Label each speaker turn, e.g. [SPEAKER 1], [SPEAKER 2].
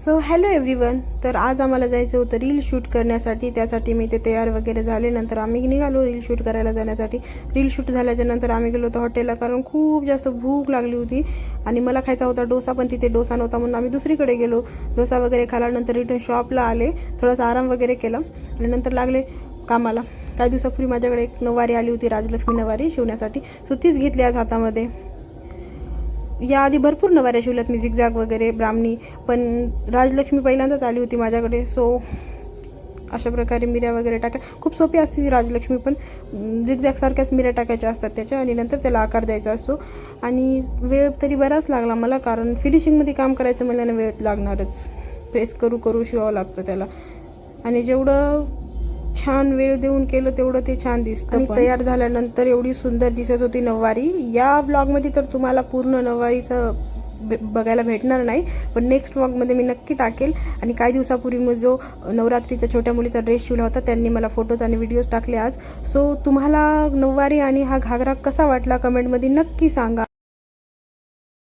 [SPEAKER 1] So hello everyone. तर आज आम्हाला जायचं होतं रील शूट करण्यासाठी. त्यासाठी मी ते तयार वगैरे झाले. नंतर आम्ही निघालो रील शूट करायला जाण्यासाठी. रील शूट झाल्याच्या नंतर आम्ही गेलो होतो हॉटेलला, कारण खूप जास्त भूक लागली होती आणि मला खायचा होता डोसा, पण तिथे डोसा नव्हता म्हणून आम्ही दुसरीकडे गेलो. डोसा वगैरे खाला. नंतर रिटर्न शॉपला आले, थोडासा आराम वगैरे केला आणि नंतर लागले कामाला. काही दिवसापूर्वी माझ्याकडे एक नऊवारी आली होती, राजलक्ष्मी नऊवारी शिवण्यासाठी. सो तीच घेतली आज हातामध्ये. याआधी भरपूर नवाऱ्या शिवल्यात मी, झिगझॅग वगैरे, ब्राह्मणी, पण राजलक्ष्मी पहिल्यांदाच आली होती माझ्याकडे. सो अशा प्रकारे मिऱ्या वगैरे टाका. खूप सोपी असते ती राजलक्ष्मी, पण झिगझॅगसारख्याच मिऱ्या टाकायच्या असतात त्याच्या, आणि नंतर त्याला आकार द्यायचा असतो. आणि वेळ तरी बराच लागला मला, कारण फिनिशिंगमध्ये काम करायचं म्हणल्याने वेळ लागणारच. प्रेस करू शिवावं लागतं त्याला, आणि जेवढं छान वेळ देऊन केलं तेवढं ते छान दिसतं. आणि तयार झाल्यानंतर एवढी सुंदर दिसत होती नऊवारी. या व्लॉगमध्ये तर तुम्हाला पूर्ण नऊवारीचं बघायला भेटणार नाही, पण नेक्स्ट व्लॉगमध्ये मी नक्की टाकेल. आणि काही दिवसापूर्वी मी जो नवरात्रीचा छोट्या मुलीचा ड्रेस शिवला होता, त्यांनी मला फोटोज आणि व्हिडिओज टाकले आज. सो तुम्हाला नऊवारी आणि हा घागरा कसा वाटला कमेंटमध्ये नक्की सांगा.